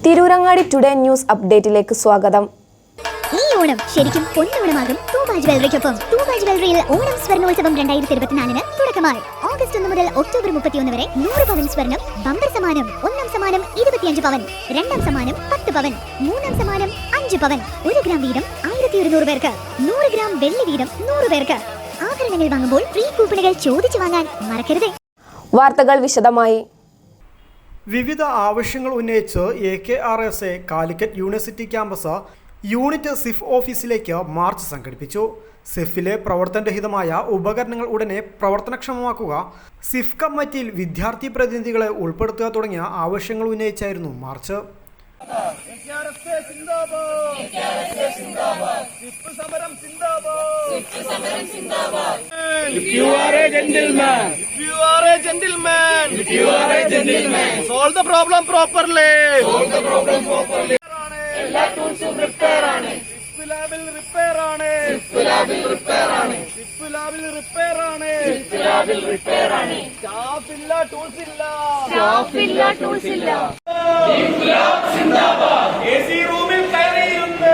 Tirurangadi today news അപ്ഡേറ്റിലേക്ക് സ്വാഗതം. ഈ ഓണം ശരിക്കും പൊന്നോണമാകും തൂബാജ് ജ്വല്ലറിക്കൊപ്പം. തൂബാജ് ജ്വല്ലറിയിൽ ഓണം സ്വർണ്ണോത്സവം 2024 തുടക്കമായി. ഓഗസ്റ്റ് 1 മുതൽ ഒക്ടോബർ 31 വരെ 100 പവൻ സ്വർണം ബമ്പർ സമ്മാനം. ഒന്നാം സമ്മാനം 25 പവൻ, രണ്ടാം സമ്മാനം 10 പവൻ, മൂന്നാം സമ്മാനം 5 പവൻ. 1 ഗ്രാം വീതം 1200 പേർക്ക്, 100 ഗ്രാം വെള്ളി വീതം 100 പേർക്ക്. ആഭരണങ്ങൾ വാങ്ങുമ്പോൾ ഫ്രീ കൂപ്പണുകൾ ചോദിച്ചു വാങ്ങാൻ മറക്കരുത്. വാർത്തകൾ വിശദമായി. വിവിധ ആവശ്യങ്ങൾ ഉന്നയിച്ച് AKRSA Calicut university campus unit സിഫ് ഓഫീസിലേക്ക് മാർച്ച് സംഘടിപ്പിച്ചു. സിഫിലെ പ്രവർത്തനരഹിതമായ ഉപകരണങ്ങൾ ഉടനെ പ്രവർത്തനക്ഷമമാക്കുക, സിഫ് കമ്മിറ്റിയിൽ വിദ്യാർത്ഥി പ്രതിനിധികളെ ഉൾപ്പെടുത്തുക തുടങ്ങിയ ആവശ്യങ്ങൾ ഉന്നയിച്ചായിരുന്നു March. If you are a gentleman, solve the problem properly. എല്ലാ ടൂൾസും റിപ്പയർ ആണ്. സിപ്പ് ലാബിൽ റിപ്പയർ ആണ്. സ്റ്റാഫ് ഇല്ല, ടൂൾസ് ഇല്ല. AC റൂമിൽ കയറിയിരുന്ന്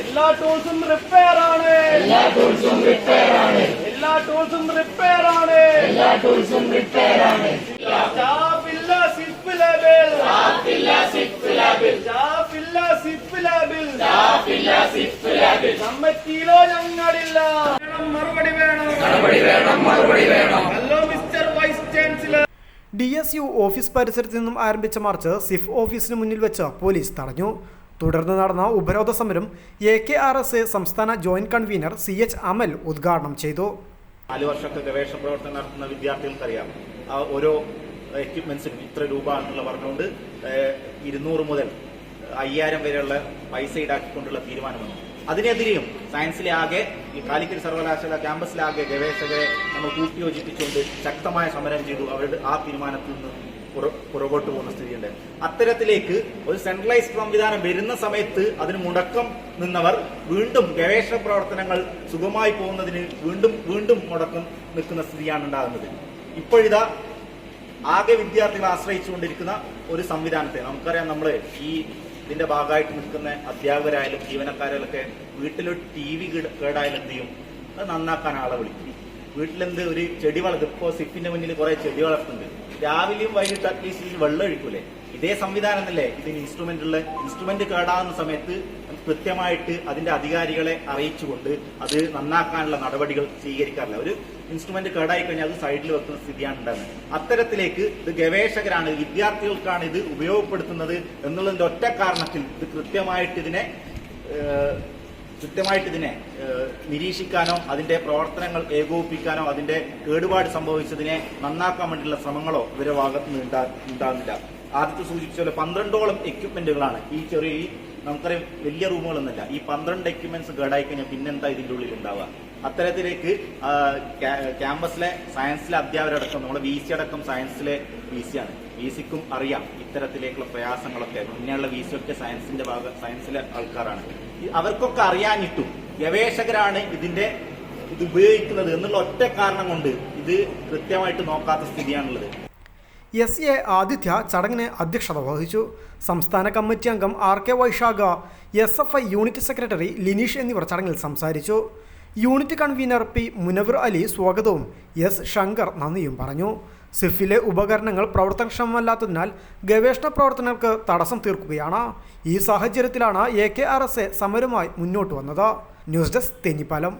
എല്ലാ ടൂൾസും റിപ്പയർ ആണ്. സ്റ്റാഫ് ഇല്ല സിപ്പ് ലാബിൽ. കമ്മിറ്റിയിലോ ഞങ്ങളില്ല. മറുപടി വേണം. Hello mister vice chancellor. DSU office പരിസരത്ത് നിന്നും ആരംഭിച്ച മാർച്ച് സിഫ് ഓഫീസിന് മുന്നിൽ വെച്ച് പോലീസ് തടഞ്ഞു. തുടർന്ന് നടന്ന ഉപരോധ സമരം AKRSA സംസ്ഥാന ജോയിന്റ് കൺവീനർ CH അമൽ ഉദ്ഘാടനം ചെയ്തു. 4 വർഷത്തെ ഗവേഷണ പ്രവർത്തനം നടത്തുന്ന വിദ്യാർത്ഥികൾക്കറിയാം, ഓരോ എക്യുപ്മെന്റ്സിനും ഇത്ര രൂപ എന്നുള്ള പറഞ്ഞുകൊണ്ട് 200 മുതൽ 5000 വരെയുള്ള പൈസ ഈടാക്കിക്കൊണ്ടുള്ള തീരുമാനമാണ്. അതിനെതിരെയും സയൻസിലെ ആകെ ഈ കാലിക്കറ്റ് സർവകലാശാല ക്യാമ്പസിലാകെ ഗവേഷകരെ നമ്മൾ കൂട്ടിയോജിപ്പിച്ചുകൊണ്ട് ശക്തമായ സമരം ചെയ്തു. അവരുടെ ആ തീരുമാനത്തിൽ നിന്ന് പുറകോട്ട് പോകുന്ന സ്ഥിതിയുണ്ട്. അത്തരത്തിലേക്ക് ഒരു സെൻട്രലൈസ്ഡ് സംവിധാനം വരുന്ന സമയത്ത് അതിന് മുടക്കം നിന്നവർ വീണ്ടും ഗവേഷണ പ്രവർത്തനങ്ങൾ സുഗമമായി പോകുന്നതിന് വീണ്ടും മുടക്കം നിൽക്കുന്ന സ്ഥിതിയാണ് ഉണ്ടാകുന്നത്. ഇപ്പോഴിതാ ആകെ വിദ്യാർത്ഥികളെ ആശ്രയിച്ചുകൊണ്ടിരിക്കുന്ന ഒരു സംവിധാനത്തെ നമുക്കറിയാം. നമ്മൾ ഇതിന്റെ ഭാഗമായിട്ട് നിൽക്കുന്ന അധ്യാപകരായാലും ജീവനക്കാരായാലൊക്കെ വീട്ടിലൊരു TV കേടായാലും എന്ത് ചെയ്യും, അത് നന്നാക്കാൻ ആളെ വിളിക്കും. വീട്ടിലെന്ത് ഒരു ചെടി വളർത്തും. ഇപ്പോൾ സിഫിന്റെ മുന്നിൽ കുറെ ചെടി വളർത്തുന്നുണ്ട്. രാവിലെയും വൈകിട്ട് അറ്റ്ലീസ്റ്റ് വെള്ളം ഒഴിക്കൂലേ? ഇതേ സംവിധാനം അല്ലേ ഇതിന് ഇൻസ്ട്രുമെന്റ് കേടാകുന്ന സമയത്ത് കൃത്യമായിട്ട് അതിന്റെ അധികാരികളെ അറിയിച്ചുകൊണ്ട് അത് നന്നാക്കാനുള്ള നടപടികൾ സ്വീകരിക്കാറില്ല. ഒരു ഇൻസ്ട്രുമെന്റ് കേടായി കഴിഞ്ഞാൽ അത് സൈഡിൽ വെക്കുന്ന സ്ഥിതിയാണ് ഉണ്ടാകുന്നത്. അത്തരത്തിലേക്ക് ഇത് ഗവേഷകരാണ്, വിദ്യാർത്ഥികൾക്കാണ് ഇത് ഉപയോഗപ്പെടുത്തുന്നത് എന്നുള്ളതിന്റെ ഒറ്റ കാരണത്തിൽ ഇത് കൃത്യമായിട്ട് ഇതിനെ നിരീക്ഷിക്കാനോ അതിന്റെ പ്രവർത്തനങ്ങൾ ഏകോപിപ്പിക്കാനോ അതിന്റെ കേടുപാട് സംഭവിച്ചതിനെ നന്നാക്കാൻ വേണ്ടിയുള്ള ശ്രമങ്ങളോ ഇവരുടെ ഭാഗത്ത് നിന്ന് ഉണ്ടാകുന്നില്ല. ആദ്യത്തെ സൂചിപ്പിച്ച പോലെ 12ഓളം എക്യുപ്മെന്റുകളാണ് ഈ നമുക്കറിയാം വലിയ റൂമുകളൊന്നുമല്ല. ഈ 12 എക്യുപ്മെന്റ്സ് കേടായി കഴിഞ്ഞാൽ പിന്നെന്താ ഇതിന്റെ ഉള്ളിൽ ഉണ്ടാവുക? അത്തരത്തിലേക്ക് ക്യാമ്പസിലെ സയൻസിലെ അധ്യാപകരടക്കം, നമ്മുടെ VC അടക്കം സയൻസിലെ VC-ആണ്. VC-ക്കും അറിയാം ഇത്തരത്തിലേക്കുള്ള പ്രയാസങ്ങളൊക്കെ. പിന്നെയുള്ള VC ഒക്കെ സയൻസിലെ ആൾക്കാരാണ്. അവർക്കൊക്കെ അറിയാനിട്ടും ഗവേഷകരാണ് ഇത് ഉപയോഗിക്കുന്നത് എന്നുള്ള ഒറ്റ കാരണം കൊണ്ട് ഇത് കൃത്യമായിട്ട് നോക്കാത്ത സ്ഥിതിയാണുള്ളത്. SA ആദിത്യ ചടങ്ങിന് അധ്യക്ഷത വഹിച്ചു. സംസ്ഥാന കമ്മിറ്റി അംഗം RK വൈശാഖ, SFI യൂണിറ്റ് സെക്രട്ടറി ലിനീഷ് എന്നിവർ ചടങ്ങിൽ സംസാരിച്ചു. Unit convener P Munavar Ali സ്വാഗതവും S ശങ്കർ നന്ദിയും പറഞ്ഞു. സിഫിലെ ഉപകരണങ്ങൾ പ്രവർത്തനക്ഷമമല്ലാത്തതിനാൽ ഗവേഷണ പ്രവർത്തനങ്ങൾക്ക് തടസ്സം തീർക്കുകയാണ്. ഈ സാഹചര്യത്തിലാണ് AKRSA സമരവുമായി മുന്നോട്ട് വന്നത്. News desk തെന്നിപ്പാലം.